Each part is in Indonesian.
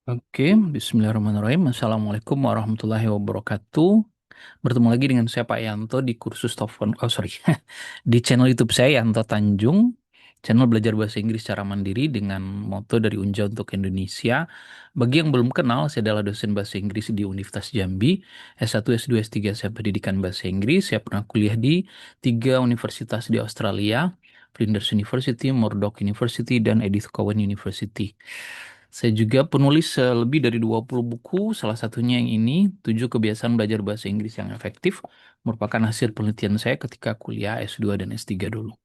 Oke, Bismillahirrahmanirrahim. Assalamualaikum warahmatullahi wabarakatuh. Bertemu lagi dengan saya Pak Yanto di kursus TOEFL. Oh sorry, di channel YouTube saya Yanto Tanjung. Channel belajar bahasa Inggris secara mandiri dengan moto dari Unja untuk Indonesia. Bagi yang belum kenal, saya adalah dosen bahasa Inggris di Universitas Jambi. S1, S2, S3 saya pendidikan bahasa Inggris. Saya pernah kuliah di 3 universitas di Australia. Flinders University, Murdoch University, dan Edith Cowan University. Saya juga penulis lebih dari 20 buku, salah satunya yang ini, 7 kebiasaan belajar bahasa Inggris yang efektif, merupakan hasil penelitian saya ketika kuliah S2 dan S3 dulu.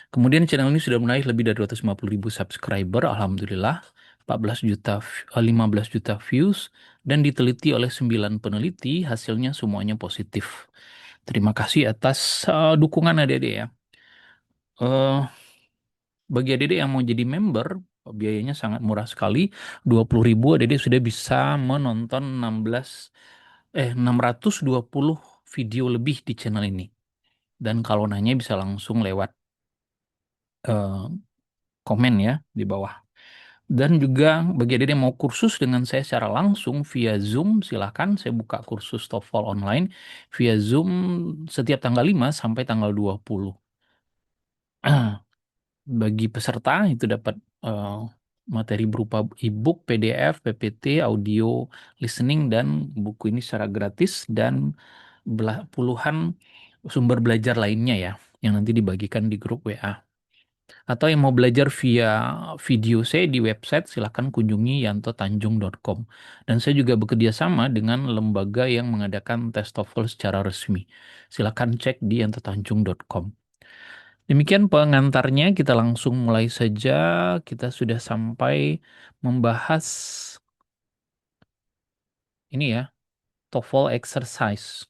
Kemudian channel ini sudah menaik lebih dari 250 ribu subscriber, Alhamdulillah, 15 juta views, dan diteliti oleh 9 peneliti, hasilnya semuanya positif. Terima kasih atas dukungan adik-adik ya. Eh, Bagi adik-adik yang mau jadi member, biayanya sangat murah sekali. 20 ribu adik-adik sudah bisa menonton 620 video lebih di channel ini. Dan kalau nanya bisa langsung lewat eh, komen ya di bawah. Dan juga bagi adik yang mau kursus dengan saya secara langsung via Zoom, silakan saya buka kursus TOEFL online via Zoom setiap tanggal 5 sampai tanggal 20. Bagi peserta itu dapat eh, materi berupa e-book, PDF, PPT, audio listening, dan buku ini secara gratis dan puluhan sumber belajar lainnya ya yang nanti dibagikan di grup WA. Atau yang mau belajar via video saya di website silahkan kunjungi yantotanjung.com. Dan saya juga bekerja sama dengan lembaga yang mengadakan tes TOEFL secara resmi. Silahkan cek di yantotanjung.com. Demikian pengantarnya, kita langsung mulai saja. Kita sudah sampai membahas ini ya, TOEFL exercise.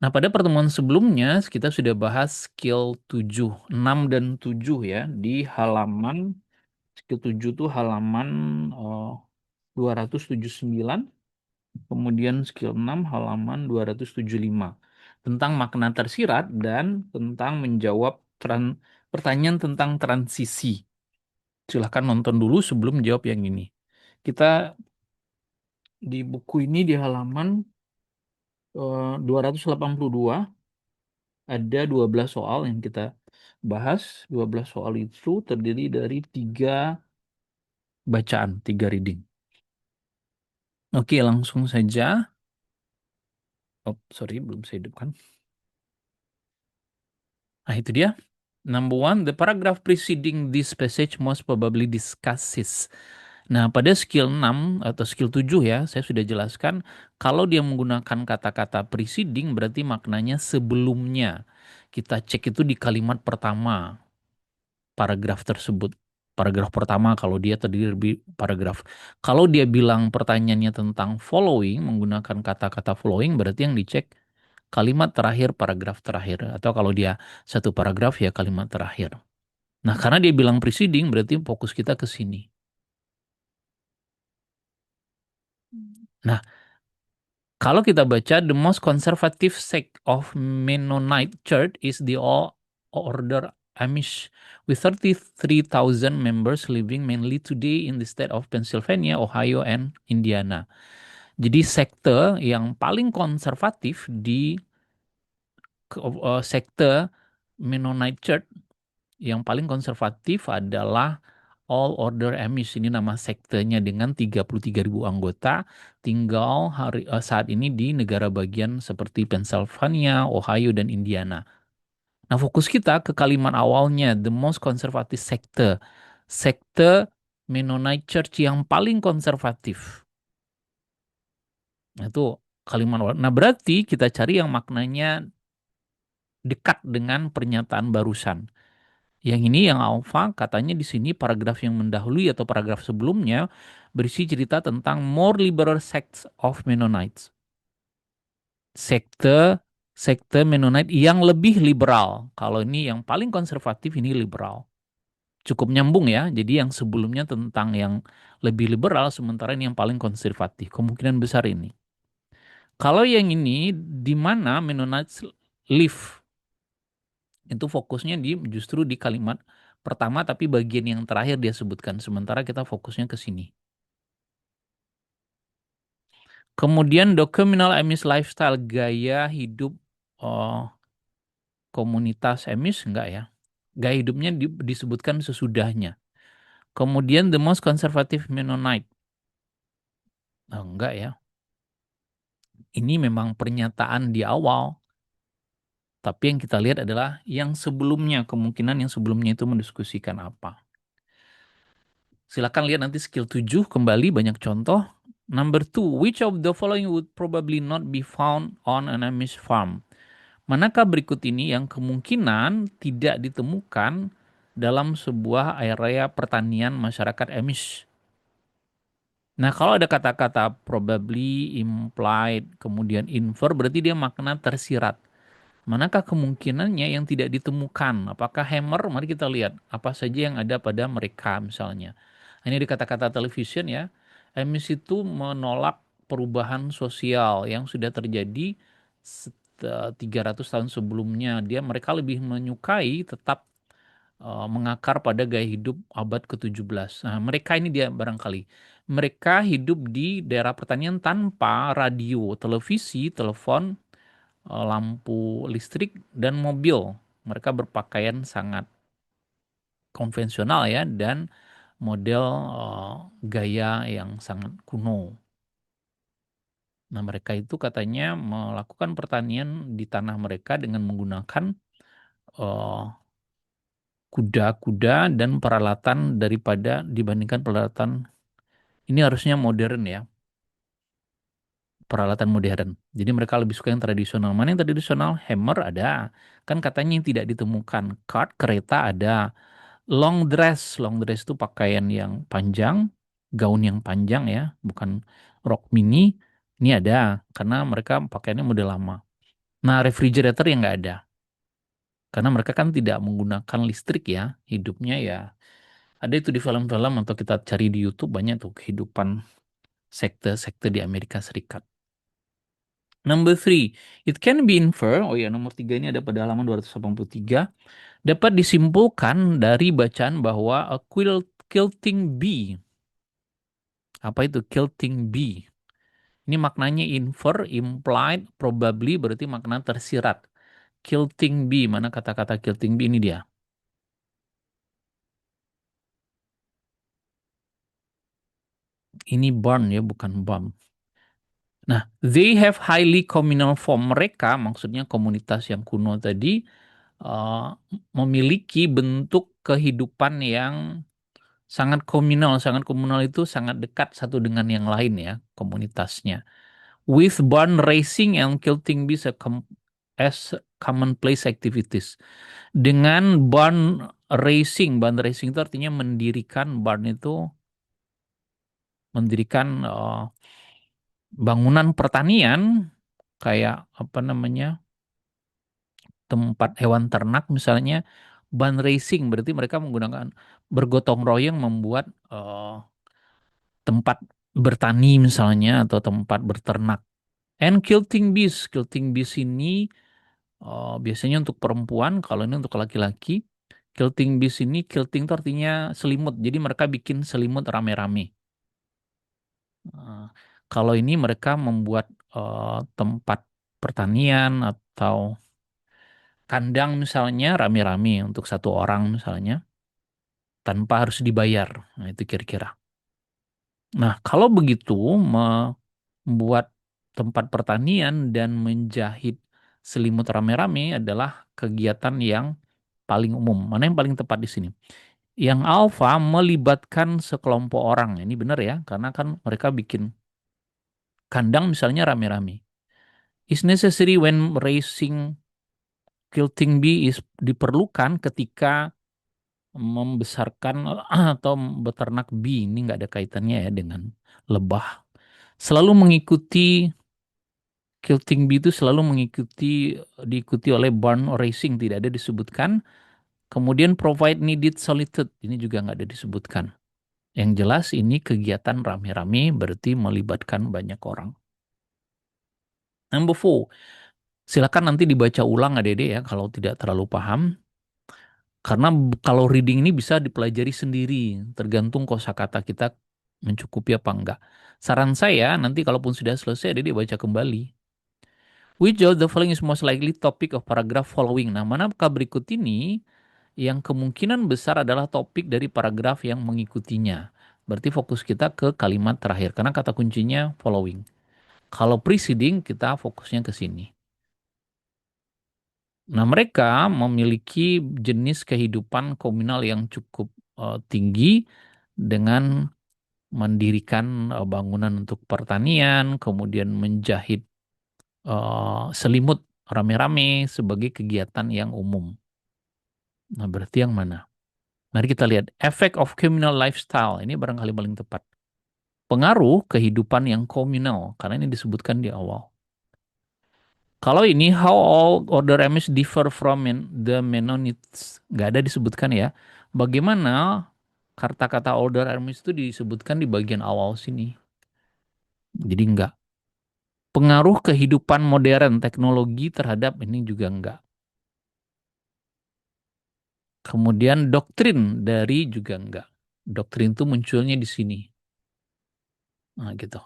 Nah, pada pertemuan sebelumnya kita sudah bahas skill 7, 6 dan 7 ya di halaman skill 7 itu halaman eh, 279, kemudian skill 6 halaman 275 tentang makna tersirat dan tentang menjawab pertanyaan tentang transisi. Silahkan nonton dulu sebelum jawab yang ini. Kita di buku ini di halaman 282 ada 12 soal yang kita bahas. 12 soal itu terdiri dari 3 bacaan, 3 reading. Oke, langsung saja. Oh, sorry, belum saya hidupkan. Nah, itu dia. Number one, the paragraph preceding this passage most probably discusses. Nah, pada skill 6 atau skill 7 ya, saya sudah jelaskan kalau dia menggunakan kata-kata preceding berarti maknanya sebelumnya. Kita cek itu di kalimat pertama paragraf tersebut. Paragraf pertama kalau dia terdiri dari paragraf. Kalau dia bilang pertanyaannya tentang following menggunakan kata-kata following berarti yang dicek kalimat terakhir paragraf terakhir atau kalau dia satu paragraf ya kalimat terakhir. Nah, karena dia bilang preceding berarti fokus kita ke sini. Nah, kalau kita baca, the most conservative sect of Mennonite Church is the All Order Amish, with 33,000 members living mainly today in the state of Pennsylvania, Ohio, and Indiana. Jadi sekte yang paling konservatif di sekte Mennonite Church yang paling konservatif adalah All Order Amish. Ini nama sektenya dengan 33 ribu anggota. Tinggal saat ini di negara bagian seperti Pennsylvania, Ohio, dan Indiana. Nah, fokus kita ke kalimat awalnya, the most conservative sekte. Sekte Mennonite Church yang paling konservatif. Nah, itu kalimat awal. Nah, berarti kita cari yang maknanya dekat dengan pernyataan barusan. Yang ini yang alfa katanya di sini paragraf yang mendahului atau paragraf sebelumnya berisi cerita tentang more liberal sects of Mennonites. Sekte sekte Mennonite yang lebih liberal. Kalau ini yang paling konservatif ini liberal. Cukup nyambung ya. Jadi yang sebelumnya tentang yang lebih liberal sementara ini yang paling konservatif. Kemungkinan besar ini. Kalau yang ini di mana Mennonites live itu fokusnya di justru di kalimat pertama, tapi bagian yang terakhir dia sebutkan. Sementara kita fokusnya ke sini. Kemudian communal Amish lifestyle, gaya hidup eh, komunitas Amish, enggak ya? Gaya hidupnya disebutkan sesudahnya. Kemudian the most conservative Mennonite. Enggak ya. Ini memang pernyataan di awal. Tapi yang kita lihat adalah yang sebelumnya, kemungkinan yang sebelumnya itu mendiskusikan apa. Silakan lihat nanti skill 7 kembali banyak contoh. Number 2, which of the following would probably not be found on an Amish farm? Manakah berikut ini yang kemungkinan tidak ditemukan dalam sebuah area pertanian masyarakat Amish? Nah, kalau ada kata-kata probably, implied, kemudian infer, berarti dia makna tersirat. Manakah kemungkinannya yang tidak ditemukan? Apakah hammer? Mari kita lihat apa saja yang ada pada mereka misalnya. Ini di kata-kata television ya. Emis itu menolak perubahan sosial yang sudah terjadi 300 tahun sebelumnya. Mereka lebih menyukai tetap mengakar pada gaya hidup abad ke-17. Nah, mereka ini dia barangkali. Mereka hidup di daerah pertanian tanpa radio, televisi, telepon, lampu listrik, dan mobil. Mereka berpakaian sangat konvensional ya, dan model gaya yang sangat kuno. Nah, mereka itu katanya melakukan pertanian di tanah mereka dengan menggunakan eh, kuda-kuda dan peralatan daripada dibandingkan peralatan ini harusnya modern ya, peralatan modern. Jadi mereka lebih suka yang tradisional. Mana yang tradisional? Hammer ada. Kan katanya yang tidak ditemukan. Cart, kereta ada. Long dress itu pakaian yang panjang, gaun yang panjang ya, bukan rok mini. Ini ada, karena mereka pakaiannya model lama. Nah, refrigerator yang nggak ada. Karena mereka kan tidak menggunakan listrik ya, hidupnya ya. Ada itu di film-film atau kita cari di YouTube banyak tuh kehidupan sekte-sekte di Amerika Serikat. Number three, it can be infer, oh ya nomor tiga ini ada pada halaman 283, dapat disimpulkan dari bacaan bahwa a quilting bee. Apa itu quilting bee? Ini maknanya infer, implied, probably berarti makna tersirat. Quilting bee, mana kata-kata quilting bee ini dia. Ini barn ya, bukan bomb. Nah, they have highly communal form. Mereka, maksudnya komunitas yang kuno tadi, eh, memiliki bentuk kehidupan yang sangat komunal. Sangat komunal itu sangat dekat satu dengan yang lain ya, komunitasnya. With barn racing and quilting bees as commonplace activities. Dengan barn racing itu artinya mendirikan barn itu mendirikan bangunan pertanian kayak apa namanya tempat hewan ternak misalnya. Barn racing berarti mereka menggunakan bergotong royong membuat tempat bertani misalnya atau tempat berternak. And quilting bees ini biasanya untuk perempuan, kalau ini untuk laki-laki. Quilting bees ini, quilting itu artinya selimut. Jadi mereka bikin selimut rame-rame. Eh, Kalau ini mereka membuat tempat pertanian atau kandang misalnya rame-rame untuk satu orang misalnya, tanpa harus dibayar. Nah, itu kira-kira. Nah, kalau begitu, membuat tempat pertanian dan menjahit selimut rame-rame adalah kegiatan yang paling umum. Mana yang paling tepat di sini? Yang alfa melibatkan sekelompok orang. Ini benar ya, karena kan mereka bikin kandang misalnya rame-rame. Is necessary when raising quilting bee is diperlukan ketika membesarkan atau beternak bee. Ini nggak ada kaitannya ya dengan lebah. Selalu mengikuti Quilting bee itu selalu diikuti oleh barn racing, tidak ada disebutkan. Kemudian provide needed solitude, ini juga nggak ada disebutkan. Yang jelas ini kegiatan rame-rame berarti melibatkan banyak orang. Number four, silakan nanti dibaca ulang adik-adik ya kalau tidak terlalu paham. Karena kalau reading ini bisa dipelajari sendiri, tergantung kosakata kita mencukupi apa enggak. Saran saya nanti kalaupun sudah selesai, dia baca kembali. Which of the following is most likely topic of paragraph following? Nah, manakah berikut ini yang kemungkinan besar adalah topik dari paragraf yang mengikutinya? Berarti fokus kita ke kalimat terakhir, karena kata kuncinya following. Kalau preceding, kita fokusnya ke sini. Nah, mereka memiliki jenis kehidupan komunal yang cukup tinggi dengan mendirikan bangunan untuk pertanian, kemudian menjahit selimut rame-rame sebagai kegiatan yang umum. Nah, berarti yang mana? Mari kita lihat effect of communal lifestyle. Ini barangkali paling tepat. Pengaruh kehidupan yang komunal, karena ini disebutkan di awal. Kalau ini how all order Amish differ from the Mennonites, nggak ada disebutkan ya. Bagaimana kata-kata order Amish itu disebutkan di bagian awal sini. Jadi enggak. Pengaruh kehidupan modern teknologi terhadap ini juga enggak. Kemudian doktrin dari juga enggak. Doktrin itu munculnya di sini. Nah, gitu.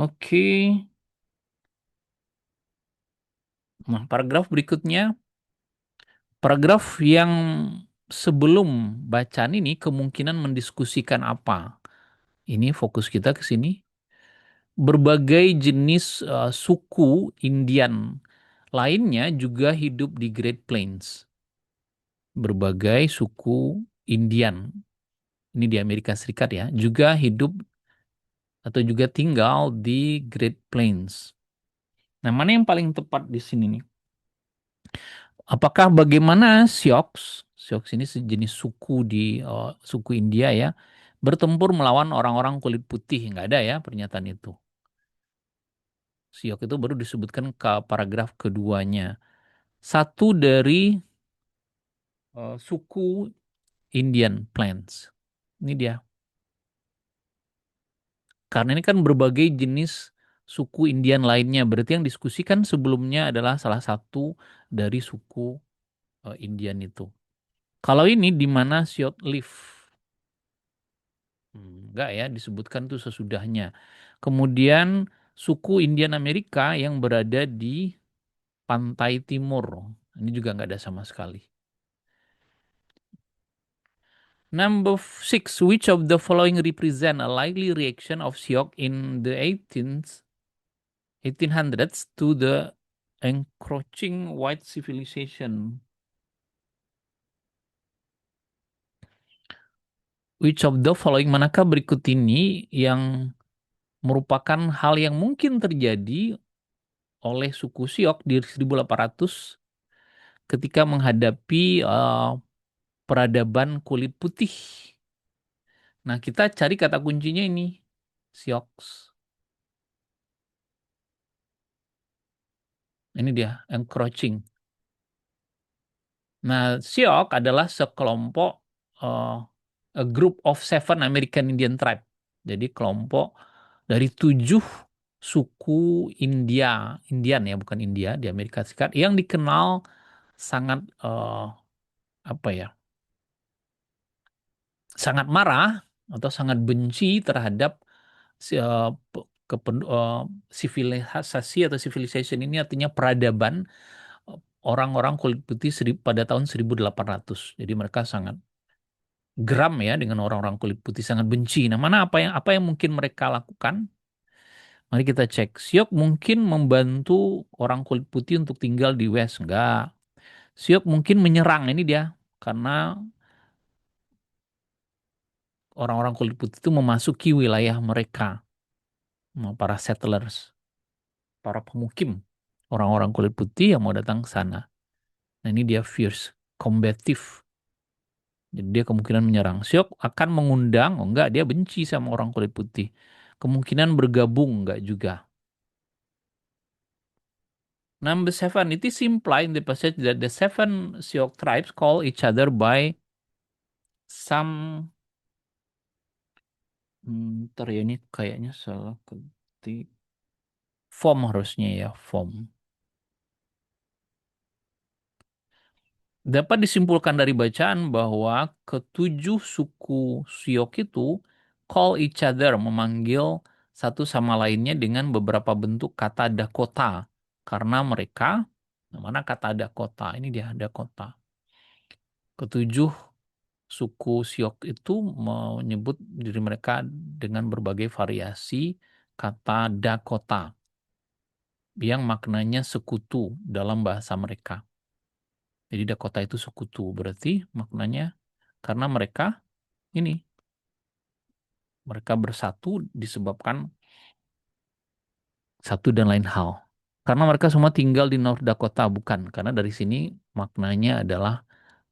Oke. Nah, paragraf berikutnya, paragraf yang sebelum bacaan ini kemungkinan mendiskusikan apa? Ini fokus kita ke sini. Berbagai jenis suku Indian lainnya juga hidup di Great Plains. Berbagai suku Indian, ini di Amerika Serikat ya, juga hidup atau juga tinggal di Great Plains. Nah, mana yang paling tepat di sini nih? Apakah bagaimana Sioux, Sioux ini sejenis suku di suku India ya, bertempur melawan orang-orang kulit putih? Nggak ada ya pernyataan itu. Sioux itu baru disebutkan ke paragraf keduanya. Satu dari suku Indian Plains. Ini dia. Karena ini kan berbagai jenis suku Indian lainnya. Berarti yang diskusikan sebelumnya adalah salah satu dari suku Indian itu. Kalau ini di mana Siot live? Enggak ya, disebutkan tuh sesudahnya. Kemudian suku Indian Amerika yang berada di pantai timur. Ini juga nggak ada sama sekali. Number six, which of the following represent a likely reaction of Siok in the 1800s to the encroaching white civilization? Which of the following, manakah berikut ini yang merupakan hal yang mungkin terjadi oleh suku Siok di 1800 ketika menghadapi peradaban kulit putih? Nah, kita cari kata kuncinya ini, Sioux. Ini dia, encroaching. Nah, Sioux adalah sekelompok uh, a group of seven American Indian tribe. Jadi kelompok dari 7 suku Indian ya, bukan India, di Amerika Serikat yang dikenal sangat apa ya, sangat marah atau sangat benci terhadap si- eh, sivilisasi atau civilization ini, artinya peradaban orang-orang kulit putih pada tahun 1800. Jadi mereka sangat geram ya dengan orang-orang kulit putih, sangat benci. Nah, mana apa yang mungkin mereka lakukan? Mari kita cek. Siok mungkin membantu orang kulit putih untuk tinggal di West, enggak. Siok mungkin menyerang, ini dia. Karena orang-orang kulit putih itu memasuki wilayah mereka. Nah, para settlers, para pemukim. Orang-orang kulit putih yang mau datang ke sana. Nah, ini dia fierce, combative. Jadi dia kemungkinan menyerang. Siok akan mengundang, oh enggak, dia benci sama orang kulit putih. Kemungkinan bergabung, enggak juga. Number seven, it is implied in the passage that the seven Siok tribes call each other by some, ntar ya ini kayaknya salah ketik. Form harusnya ya, form. Dapat disimpulkan dari bacaan bahwa ketujuh suku Siok itu call each other, memanggil satu sama lainnya dengan beberapa bentuk kata Dakota. Karena mereka, mana kata Dakota? Ini dia Dakota. Ketujuh suku Siok itu menyebut diri mereka dengan berbagai variasi kata Dakota yang maknanya sekutu dalam bahasa mereka. Jadi Dakota itu sekutu, berarti maknanya karena mereka bersatu disebabkan satu dan lain hal. Karena mereka semua tinggal di North Dakota, bukan. Karena dari sini maknanya adalah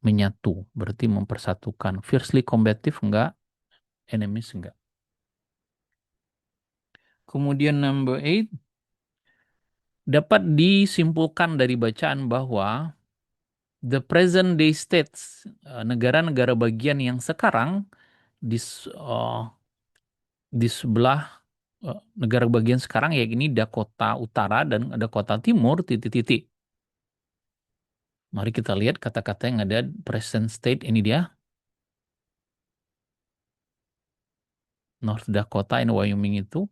menyatu, berarti mempersatukan. Fiercely combative enggak, enemies enggak. Kemudian number 8, dapat disimpulkan dari bacaan bahwa the present day states, negara-negara bagian yang sekarang di, eh, di sebelah negara bagian sekarang ya ini Dakota Utara dan Dakota Timur titik-titik. Mari kita lihat kata-kata yang ada present state ini dia. North Dakota and Wyoming itu.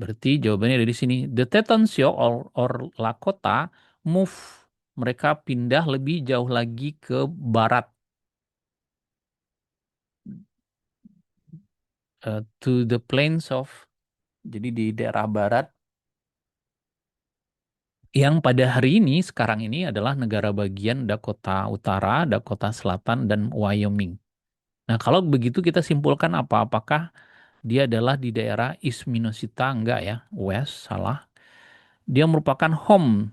Berarti jawabannya ada di sini. The Teton Sioux or Lakota move. Mereka pindah lebih jauh lagi ke barat. To the plains of. Jadi di daerah barat. Yang pada hari ini, sekarang ini adalah negara bagian Dakota Utara, Dakota Selatan, dan Wyoming. Nah, kalau begitu kita simpulkan apa? Apakah dia adalah di daerah East Minnesota? Enggak ya, West, salah. Dia merupakan home,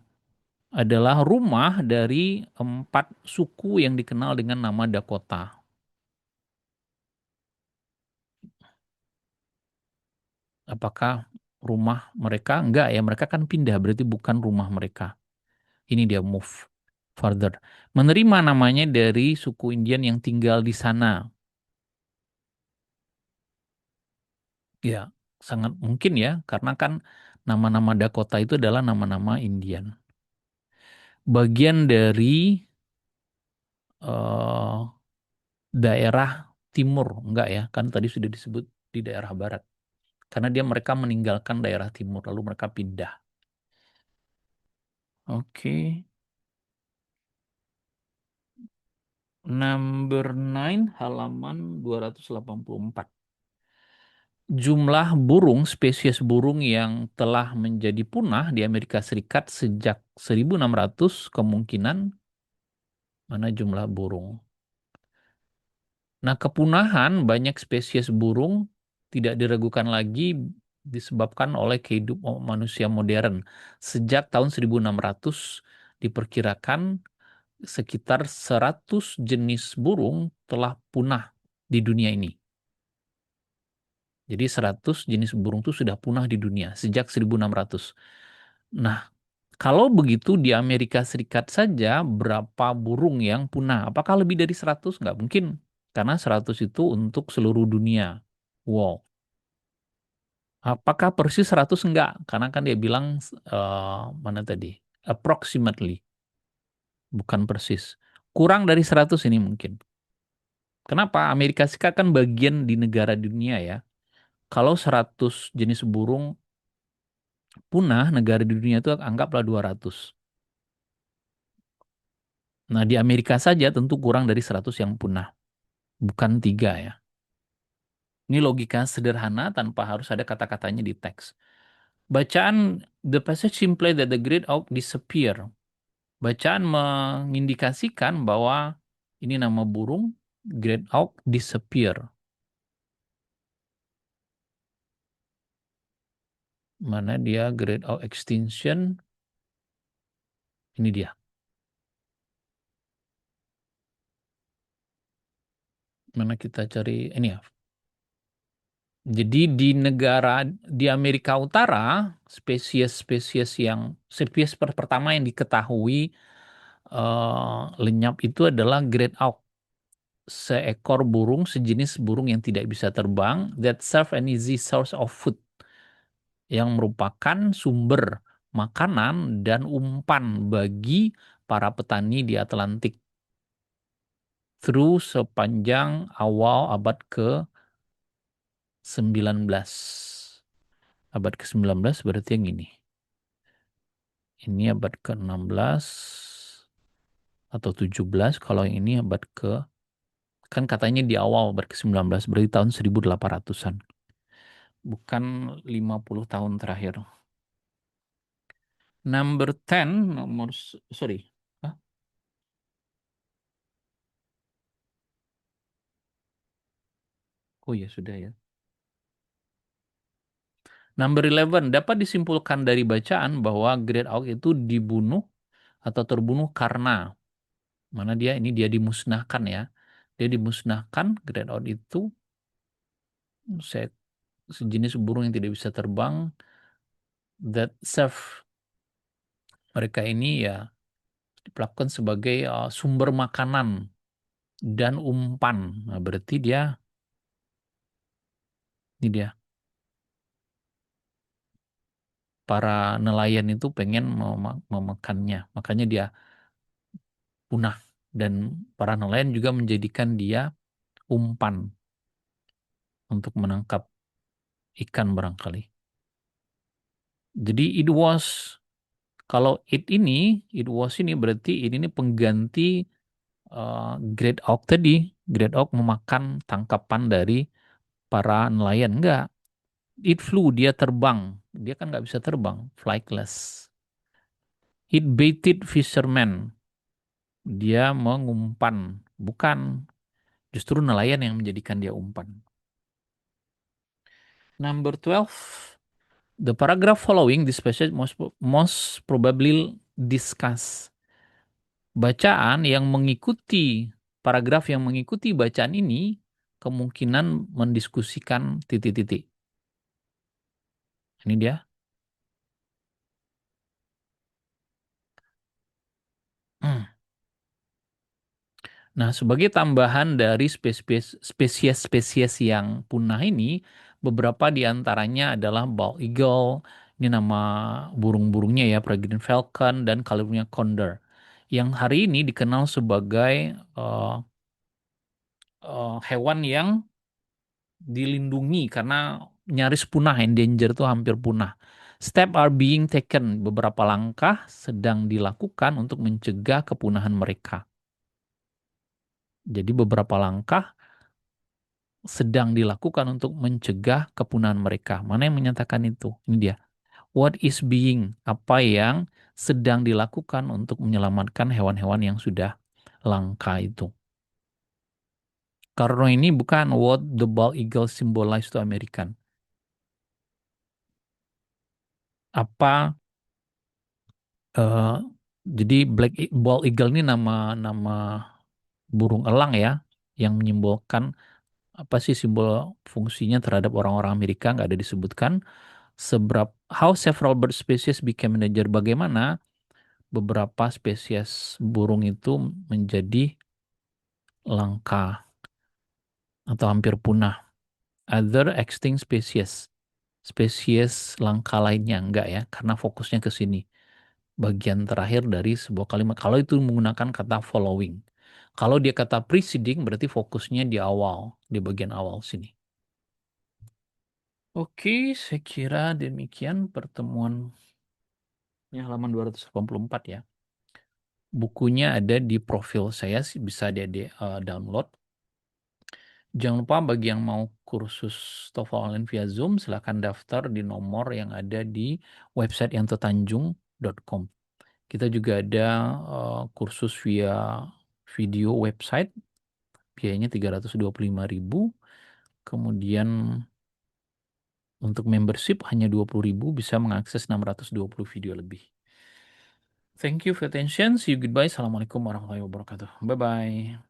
adalah rumah dari 4 suku yang dikenal dengan nama Dakota. Apakah rumah mereka? Enggak ya, mereka kan pindah, berarti bukan rumah mereka. Ini dia move further. Menerima namanya dari suku Indian yang tinggal di sana. Ya, sangat mungkin ya, karena kan nama-nama Dakota itu adalah nama-nama Indian. Bagian dari eh, daerah timur, enggak ya, kan tadi sudah disebut di daerah barat. Karena mereka meninggalkan daerah timur, lalu mereka pindah. Oke, number 9 halaman 284. Jumlah burung, spesies burung yang telah menjadi punah di Amerika Serikat sejak 1600 kemungkinan mana jumlah burung. Nah, kepunahan banyak spesies burung tidak diragukan lagi disebabkan oleh kehidupan manusia modern. Sejak tahun 1600 diperkirakan sekitar 100 jenis burung telah punah di dunia ini. Jadi 100 jenis burung itu sudah punah di dunia sejak 1600. Nah, kalau begitu di Amerika Serikat saja berapa burung yang punah? Apakah lebih dari 100? Nggak mungkin. Karena 100 itu untuk seluruh dunia. Wow. Apakah persis 100? Enggak. Karena kan dia bilang mana tadi? Approximately. Bukan persis. Kurang dari 100 ini mungkin. Kenapa? Amerika Serikat kan bagian di negara dunia ya. Kalau 100 jenis burung punah, negara di dunia itu anggaplah 200. Nah, di Amerika saja tentu kurang dari 100 yang punah. Bukan 3 ya. Ini logika sederhana tanpa harus ada kata-katanya di teks. Bacaan the passage implies that the great oak disappear. Bacaan mengindikasikan bahwa ini nama burung great oak disappear. Mana dia great oak extinction? Ini dia. Mana kita cari ini ya. Jadi di Amerika Utara spesies pertama yang diketahui lenyap itu adalah great oak, seekor burung sejenis burung yang tidak bisa terbang that serve an easy source of food, yang merupakan sumber makanan dan umpan bagi para petani di Atlantik. through sepanjang awal abad ke-19. Abad ke-19 berarti yang ini. Ini abad ke-16 atau 17. Kalau yang ini abad ke, kan katanya di awal abad ke-19, berarti tahun 1800-an. Bukan 50 tahun terakhir. Number 10, sorry. Hah? Oh ya, sudah ya. Number 11, dapat disimpulkan dari bacaan bahwa Great Auk itu dibunuh atau terbunuh karena, mana dia, ini dia dimusnahkan ya. Dia dimusnahkan, Great Auk itu sejenis burung yang tidak bisa terbang, that serve mereka ini ya diperlakukan sebagai sumber makanan dan umpan. Nah, berarti dia, ini dia, para nelayan itu pengen memakannya. Makanya dia punah. Dan para nelayan juga menjadikan dia umpan untuk menangkap ikan barangkali. Jadi it was ini berarti ini pengganti Great Auk tadi. Great Auk memakan tangkapan dari para nelayan. Enggak. It flew, dia terbang. Dia kan nggak bisa terbang, flightless. It baited fishermen. Dia mengumpan. Bukan, justru nelayan yang menjadikan dia umpan. Number 12. The paragraph following this passage most probably discuss. Bacaan yang mengikuti, paragraf yang mengikuti bacaan ini kemungkinan mendiskusikan titik-titik. Ini dia. Hmm. Nah, sebagai tambahan dari spesies-spesies yang punah ini, beberapa di antaranya adalah bald eagle, ini nama burung-burungnya ya, peregrine falcon, dan California condor. Yang hari ini dikenal sebagai eh, hewan yang dilindungi karena nyaris punah, endanger itu hampir punah. Step are being taken, beberapa langkah sedang dilakukan untuk mencegah kepunahan mereka. Jadi beberapa langkah sedang dilakukan untuk mencegah kepunahan mereka. Mana yang menyatakan itu? Ini dia. What is being? Apa yang sedang dilakukan untuk menyelamatkan hewan-hewan yang sudah langka itu? Karena ini bukan what the bald eagle symbolize to American. Apa eh, jadi bald eagle ini nama burung elang ya, yang menyimbolkan apa sih simbol fungsinya terhadap orang-orang Amerika, nggak ada disebutkan. How several bird species became endangered, bagaimana beberapa spesies burung itu menjadi langka atau hampir punah. Other extinct species, spesies langka lainnya enggak ya, karena fokusnya ke sini. Bagian terakhir dari sebuah kalimat. Kalau itu menggunakan kata following. Kalau dia kata preceding, berarti fokusnya di awal, di bagian awal sini. Oke, saya kira demikian pertemuannya, halaman 284 ya. Bukunya ada di profil saya, bisa dia download. Jangan lupa bagi yang mau kursus TOEFL online via Zoom, silakan daftar di nomor yang ada di website yantotanjung.com. Kita juga ada kursus via video website, biayanya 325.000. Kemudian untuk membership hanya 20.000, bisa mengakses 620 video lebih. Thank you for attention. See you goodbye. Assalamualaikum warahmatullahi wabarakatuh. Bye-bye.